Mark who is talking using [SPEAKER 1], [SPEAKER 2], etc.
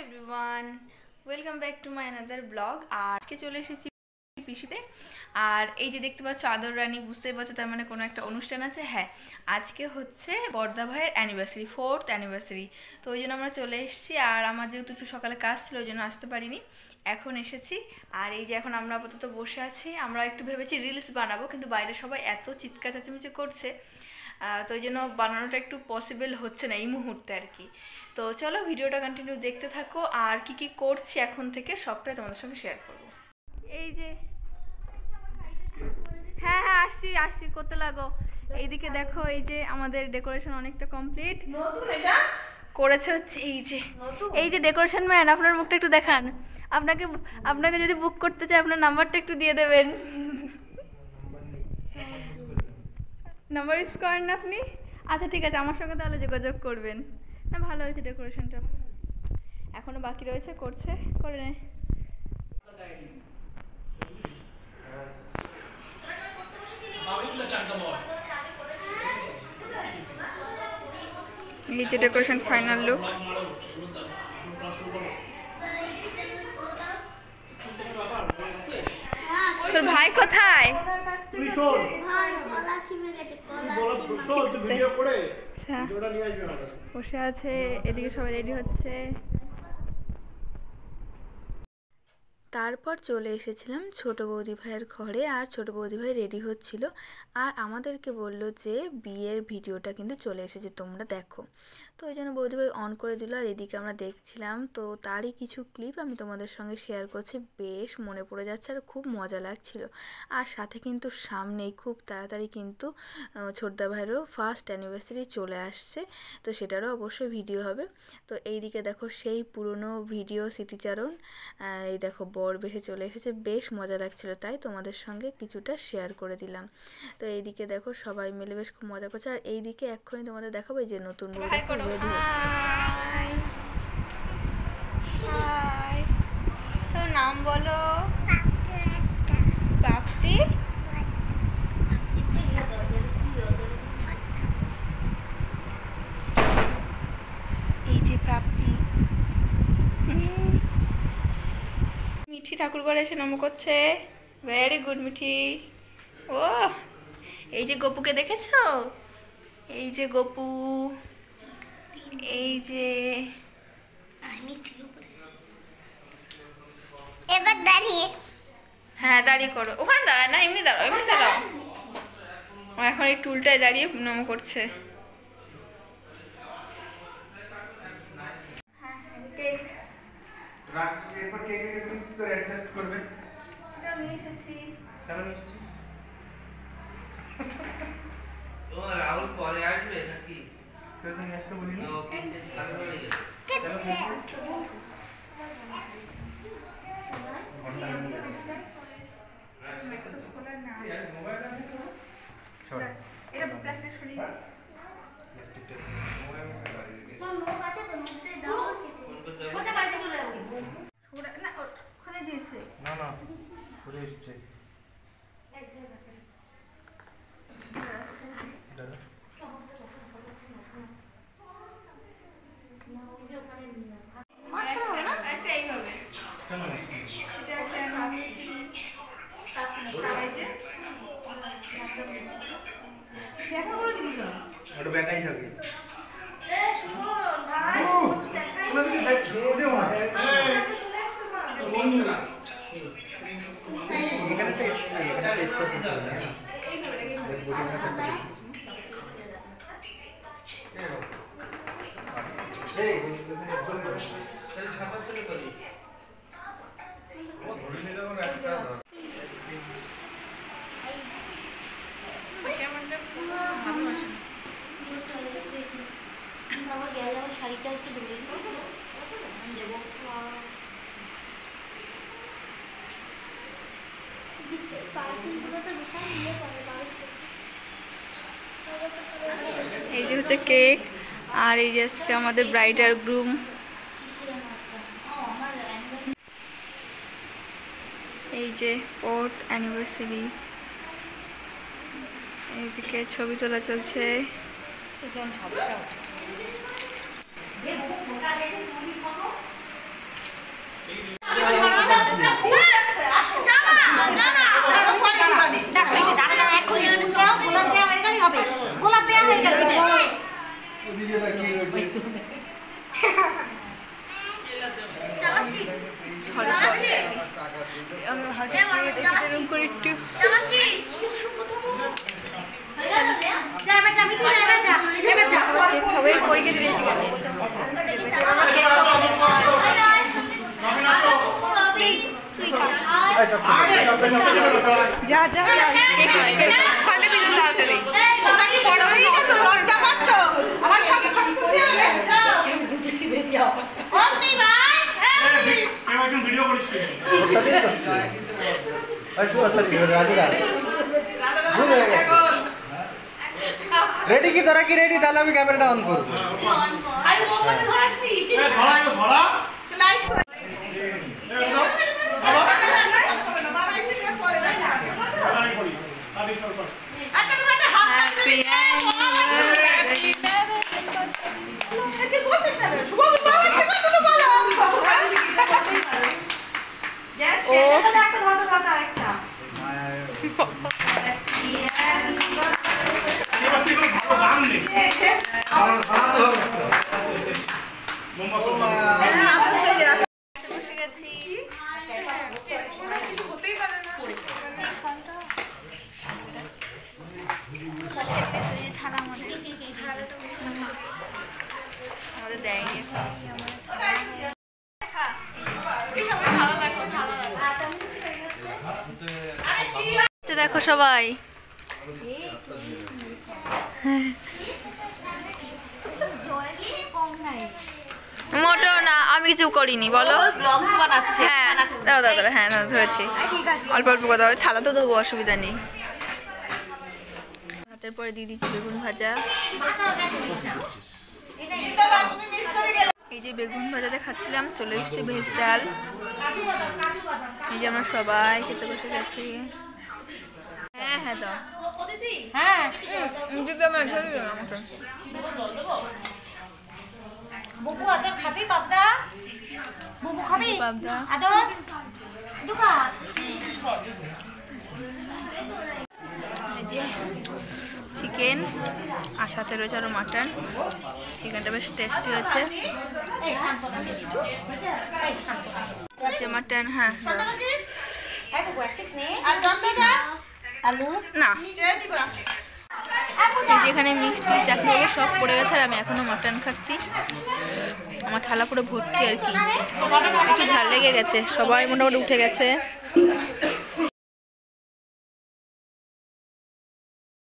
[SPEAKER 1] Everyone, welcome back to my another blog. আর আজকে চলে এসেছি পিসিতে। আর এই যে দেখতে পাচ্ছ আদর রানী, বুঝতেই পারছো তার মানে কোনো একটা অনুষ্ঠান আছে। হ্যাঁ, আজকে হচ্ছে বর্দা ভাইয়ের অ্যানিভার্সারি, 4th অ্যানিভার্সারি। তো ওই জন্য আমরা চলে এসেছি। আর আমার যেহেতু একটু সকালে কাজ ছিল ওই জন্য আসতে পারিনি, এখন এসেছি। আর এই যে এখন আমরা আপাতত বসে আছি। আমরা একটু ভেবেছি রিলস বানাবো, কিন্তু বাইরে সবাই এত চিৎকার চেঁচামেচি করছে, তো ওই জন্য বানানোটা একটু পসিবল হচ্ছে না এই মুহূর্তে আর কি। তো চলো ভিডিওটা কন্টিনিউ দেখতে থাকো, আর কি কি করছি এখন থেকে সবটাই তোমাদের সঙ্গে শেয়ার করবো। এই যে হ্যাঁ হ্যাঁ আসছি আসছি, করতে লাগো। এইদিকে দেখো, এই যে আমাদের ডেকোরেশন অনেকটা কমপ্লিট করেছে হচ্ছে। এই যে ডেকোরেশন ম্যান, আপনার মুখটা একটু দেখান। আপনাকে আপনাকে যদি বুক করতে চাই আপনার নাম্বারটা একটু দিয়ে দেবেন। নাম্বার ইউজ করেন না আপনি? আচ্ছা ঠিক আছে, আমার সঙ্গে তাহলে যোগাযোগ করবেন। না ভালো হয়েছে ডেকোরেশনটা, এখনো বাকি রয়েছে, করছে করে নে। এই যে ডেকোরেশন ফাইনাল লুক। তোর ভাই কোথায়? বসে আছে, এদিকে সবাই রেডি হচ্ছে। তারপর চলে এসেছিলাম ছোট বৌদি ভাইয়ের ঘরে। আর ছোট বৌদি ভাই রেডি হচ্ছিল, আর আমাদেরকে বলল যে বিয়ের ভিডিওটা কিন্তু চলে এসেছে, তোমরা দেখো। তো ওই জন্য বৌদি ভাই অন করে দিল, আর এদিকে আমরা দেখছিলাম। তো তারই কিছু ক্লিপ আমি তোমাদের সঙ্গে শেয়ার করছি, বেশ মনে পড়ে যাচ্ছে আর খুব মজা লাগছিল। আর সাথে কিন্তু সামনেই খুব তাড়াতাড়ি কিন্তু ছোটদা ভাইয়েরও ফার্স্ট অ্যানিভার্সারি চলে আসছে, তো সেটারও অবশ্যই ভিডিও হবে। তো এইদিকে দেখো সেই পুরনো ভিডিও স্মৃতিচারণ। এই দেখো বর বেশে চলে এসেছে, বেশ মজা লাগছিল, তাই তোমাদের সঙ্গে কিছুটা শেয়ার করে দিলাম। তো এইদিকে দেখো সবাই মিলে বেশ খুব মজা করছে। আর এইদিকে এক্ষুনি তোমাদের দেখাবো এই যে নতুন বউ রেডি হচ্ছে। তোর নাম বলো? প্রাপ্তি। এই যে প্রাপ্তি। মিঠি ঠাকুর ঘরে এসে নম করছে, ভেরি গুড মিঠি। ও এই যে গপুকে দেখেছো? এই যে গপু, এই যে
[SPEAKER 2] এবার দাঁড়িয়ে,
[SPEAKER 1] হ্যাঁ দাঁড়িয়ে করো, ওখানে দাঁড়ায় না, এমনি দাঁড়াও, এমনি দাঁড়াও। ও এখন এই টুলটায় দাঁড়িয়ে নম করছে। কেক
[SPEAKER 3] এরপর কেকে তুমি কি করে অ্যাডজাস্ট করবে?
[SPEAKER 1] এটা নিয়ে এসেছি।
[SPEAKER 3] কেন নিচ্ছি?
[SPEAKER 4] তোমার রাহুল পরে আসবে নাকি?
[SPEAKER 3] তুই তো নিয়ে আসতে বলিনি।
[SPEAKER 4] ওকে তাহলে হয়ে গেছে।
[SPEAKER 3] চলো
[SPEAKER 1] এটা প্লাস্টিক সরিয়ে দিই। না ওখানে দিয়েছে।
[SPEAKER 3] না না ঘুরে এসছে।
[SPEAKER 1] একটা এইভাবে
[SPEAKER 3] কেন?
[SPEAKER 1] এটা একটা
[SPEAKER 3] ওটা বেকাই থাকে। ওনা কিছু দেখ খেয়ে না। এখানে টেস্ট করতে হবে না।
[SPEAKER 4] তাহলে সাদা তুলে করি। ও ধরে নিয়ে যাবো একটা।
[SPEAKER 2] শাড়িটা একটু ধরে দেবো।
[SPEAKER 1] এই যে হচ্ছে কেক, আর এই যে আজকে আমাদের ব্রাইড আর গ্রুম। এই যে 4th অ্যানিভার্সারি, এইদিকে ছবি তোলা চলছে। যা যা ফান্ডে বিজন তাড়াতাড়ি
[SPEAKER 5] বড় হয়ে গেছে লজ্জা পাচ্ছ আমার সাথে ফটো তুলতে হবে অগ্নি ভাই
[SPEAKER 4] এবার একদম ভিডিও করিস
[SPEAKER 6] রেডি কি তোরা কি রেডি? তাহলে আমি ক্যামেরাটা অন করবো।
[SPEAKER 5] আরে মোমবাতি ধরাসনি
[SPEAKER 4] ধরা এগুলো ধরা
[SPEAKER 5] লাইট
[SPEAKER 1] দেখো সবাই মোটেও না, আমি কিছু করিনি বলো।
[SPEAKER 5] ব্লগস বানাচ্ছে
[SPEAKER 1] হ্যাঁ দাঁড়াও দাঁড়াও, হ্যাঁ ধরেছি, অল্প অল্প কথা হবে, থালা তো দেবো, অসুবিধা নেই। হাতের পরে দিয়ে দিচ্ছি বেগুন ভাজা। এই যে বেগুন ভাজাতে খাচ্ছিলাম, চলে এসছে ভেজ ডাল। এই যে আমরা সবাই খেতে বসে যাচ্ছি। হ্যাঁ হ্যাঁ দাও,
[SPEAKER 5] হ্যাঁ বুবু আদর খাবি পাবদা? বুবু খাবি
[SPEAKER 1] পাবদা
[SPEAKER 5] আদর দুকা?
[SPEAKER 1] এই যে চিকেন আর সাথে রয়েছে আরো মাটন। চিকেনটা বেশ টেস্টি হয়েছে। মাটন হ্যাঁ
[SPEAKER 5] আলু
[SPEAKER 1] না, এখানে মিষ্টি চাটনি সব পড়ে গেছে আর আমি এখনো মাটন খাচ্ছি। আমার থালা পুরো ভর্তি আর কি, একটু ঝাল লেগে গেছে, সবাই মোটামুটি উঠে গেছে।